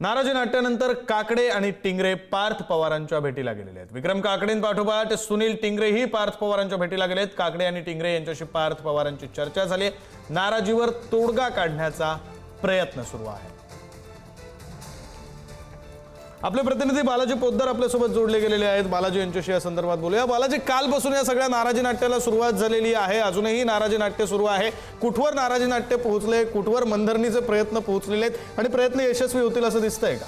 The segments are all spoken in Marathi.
नाराजी नाट्यानंतर काकडे आणि टिंगरे पार्थ पवारांच्या भेटीला गेलेले आहेत। विक्रम काकडेंपाठोपाठ सुनील टिंगरेही पार्थ पवारांच्या भेटीला गेलेत। काकडे आणि टिंगरे यांच्याशी पार्थ पवारांची चर्चा झाली। नाराजीवर तोडगा काढण्याचा प्रयत्न सुरू आहे। आपले प्रतिनिधी बालाजी पोद्दार आपल्यासोबत जोडले गेलेले आहेत। बालाजी यांच्याशी या संदर्भात बोलूया। बालाजी, कालपासून या सगळ्या नाराजी नाट्याला सुरुवात झालेली आहे, अजूनही नाराजी नाट्य सुरू आहे। कुठवर नाराजी नाट्य पोहोचले, कुठवर मनधरणीचे प्रयत्न पोहोचलेले आहेत आणि प्रयत्न यशस्वी होतील असं दिसतंय का?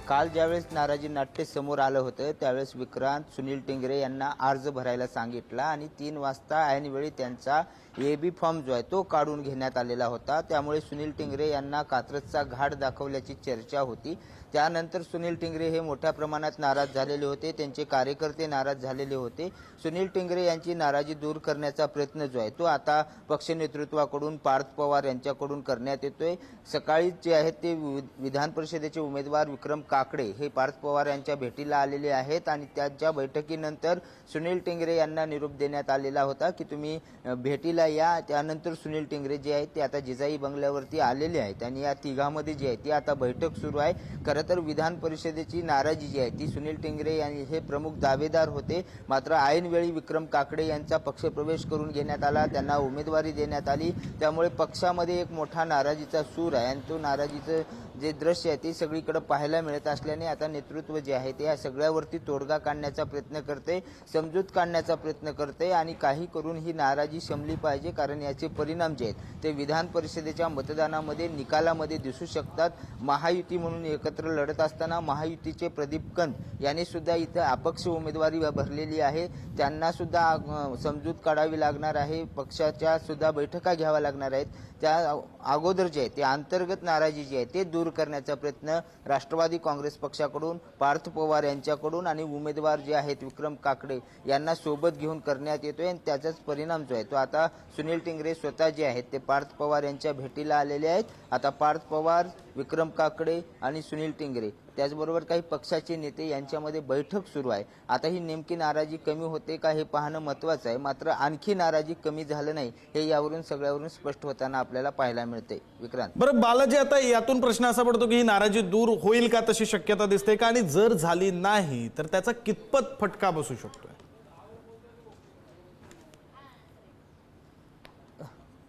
काल ज्यावेळेस नाराजी नाट्य समोर आलं होतं त्यावेळेस विक्रांत सुनील टिंगरे यांना अर्ज भरायला सांगितला आणि 3 वाजता ऐनवेळी त्यांचा एबी फॉर्म जो आहे तो काढून घेण्यात आलेला होता। त्यामुळे सुनील टिंगरे यांना कात्रजचा घाट दाखवल्याची चर्चा होती। त्यानंतर सुनील टिंगरे हे मोठ्या प्रमाणात नाराज झालेले होते, त्यांचे कार्यकर्ते नाराज झालेले होते। सुनील टिंगरे यांची नाराजी दूर करण्याचा प्रयत्न जो आहे तो आता पक्ष नेतृत्वाकडून पार्थ पवार यांच्याकडून करण्यात येतोय। सकाळी जे आहेत ते विधान परिषदेचे उमेदवार विक्रम काकडे हे पार्थ पवार यांच्या भेटीला आलेले आहेत आणि त्यांच्या बैठकीनंतर सुनील टिंगरे यांना निरोप देण्यात आलेला होता की तुम्ही भेटीला या। त्यानंतर सुनील टिंगरे जे आहेत ते आता जिजाई बंगल्यावरती आलेले आहेत आणि या तिघांमध्ये जी आहे ती आता बैठक सुरू आहे। खरं तर विधान परिषदेची नाराजी जी आहे ती सुनील टिंगरे यांनी हे प्रमुख दावेदार होते, मात्र ऐनवेळी विक्रम काकडे यांचा पक्षप्रवेश करून घेण्यात आला, त्यांना उमेदवारी देण्यात आली। त्यामुळे पक्षामध्ये एक मोठा नाराजीचा सूर आहे आणि तो नाराजीचं जे दृश्य आहे ते सगळीकडे पाहायला मिळत असल्याने आता नेतृत्व जे आहे ते या सगळ्यावरती तोडगा काढण्याचा प्रयत्न करते, समजूत काढण्याचा प्रयत्न करते आणि काही करून ही नाराजी शमली पाहिजे, कारण याचे परिणाम जे आहेत ते विधान परिषदेच्या मतदानामध्ये निकालामध्ये दिसू शकतात। महायुती म्हणून एकत्र लढत असताना महायुतीचे प्रदीप कंत यांनी सुद्धा इथं अपक्ष उमेदवारी भरलेली आहे, त्यांना सुद्धा समजूत काढावी लागणार आहे, पक्षाच्या सुद्धा बैठका घ्याव्या लागणार आहेत। त्या अगोदर जे आहे ते अंतर्गत नाराजी जी आहे ते दूर करण्याचा प्रयत्न राष्ट्रवादी काँग्रेस पक्षाकडून पार्थ पवार यांच्याकडून आणि उमेदवार जे आहेत विक्रम काकडे यांना सोबत घेऊन करण्यात येतोय आणि त्याचाच परिणाम जो आहे तो आता सुनील टिंगरे स्वतः जे आहेत ते पार्थ पवार यांच्या भेटीला आलेले आहेत। आता पार्थ पवार, विक्रम काकडे आणि सुनील टिंगरे त्याचबरोबर काही पक्षाचे नेते यांच्यामध्ये बैठक सुरू आहे। आता ही नेमकी नाराजी कमी होते का हे पाहणं महत्त्वाचं आहे, मात्र आणखी नाराजी कमी झालं नाही हे यावरून सगळ्यावरून स्पष्ट होताना आपल्याला पाहायला मिळते। विक्रांत, बरं बालाजी, आता यातून प्रश्न असा पडतो की ही नाराजी दूर होईल का, तशी शक्यता दिसते का, आणि जर झाली नाही तर त्याचा कितपत फटका बसू शकतोय?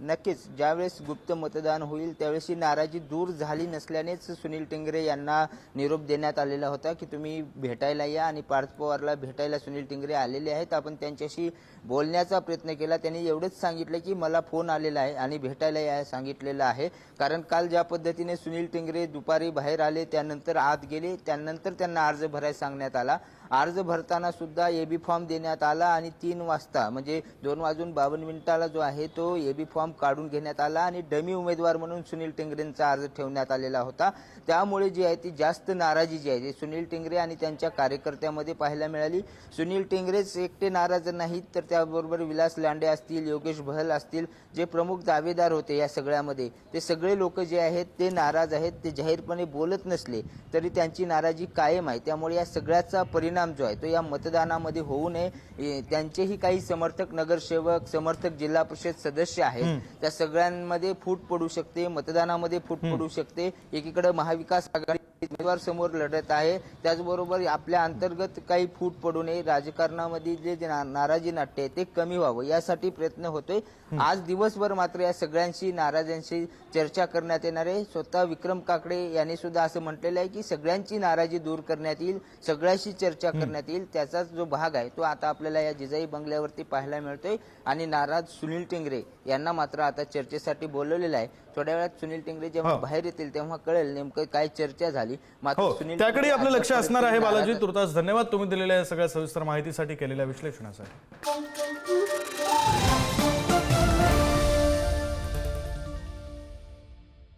नक्कीच ज्यावेळेस गुप्त मतदान होईल त्यावेळेस ही नाराजी दूर झाली नसल्यानेच सुनील टिंगरे यांना निरोप देण्यात आलेला होता की तुम्ही भेटायला या आणि पार्थ पवारला भेटायला सुनील टिंगरे आलेले आहेत। आपण त्यांच्याशी बोलण्याचा प्रयत्न केला, त्यांनी एवढंच सांगितलं की मला फोन आलेला आहे आणि भेटायला या सांगितलेलं आहे। कारण काल ज्या पद्धतीने सुनील टिंगरे दुपारी बाहेर आले, त्यानंतर आत गेले, त्यानंतर त्यांना अर्ज भरायला सांगण्यात आला। अर्ज भरताना सुद्धा एबी फॉर्म देण्यात आला आणि 3 वाजता म्हणजे 2:52 जो आहे तो एबी फॉर्म काढून घेण्यात आला आणि डमी उमेदवार म्हणून सुनील टिंगरेंचा अर्ज ठेवण्यात आलेला होता। त्यामुळे जी आहे ती जास्त नाराजी जी आहे सुनील टिंगरे आणि त्यांच्या कार्यकर्त्यामध्ये पाहायला मिळाली। सुनील टिंगरेच एकटे नाराज नाहीत तर त्याबरोबर विलास लांडे असतील, योगेश बहल असतील, जे प्रमुख दावेदार होते या सगळ्यामध्ये, ते सगळे लोक जे आहेत ते नाराज आहेत। ते जाहीरपणे बोलत नसले तरी त्यांची नाराजी कायम आहे। त्यामुळे या सगळ्याचा परिणाम जो आहे तो या मतदानामध्ये होऊ नये। त्यांचेही काही समर्थक नगरसेवक, समर्थक जिल्हा परिषद सदस्य आहेत, त्या सगळ्यांमध्ये फूट पडू शकते, मतदानामध्ये फूट पडू शकते। एकीकडे महाविकास आघाडी उमेदवार समोर लढत आहे, त्याचबरोबर आपल्या अंतर्गत काही फूट पडू नये, राजकारणामध्ये जे नाराजी नाट्य आहे ते कमी व्हावं यासाठी प्रयत्न होतोय। आज दिवसभर मात्र या सगळ्यांशी नाराजांशी चर्चा करण्यात येणार आहे। स्वतः विक्रम काकडे यांनी सुद्धा असं म्हटलेलं आहे की सगळ्यांची नाराजी दूर करण्यात येईल, सगळ्याशी चर्चा करण्यात येईल। त्याचाच जो भाग आहे तो आता आपल्याला या जिजाई बंगल्यावरती पाहायला मिळतोय आणि नाराज सुनील टिंगरे यांना मात्र आता चर्चेसाठी बोलवलेलं आहे। थोड्या वेळात सुनील टिंगरे जेव्हा बाहेर येतील तेव्हा कळेल नेमकं काय चर्चा झाली। मात्र सुनील त्याकडे आपलं लक्ष असणार आहे। बालाजी, तुर्तास धन्यवाद तुम्ही दिलेल्या सगळ्या सविस्तर माहितीसाठी, केलेल्या विश्लेषणासाठी।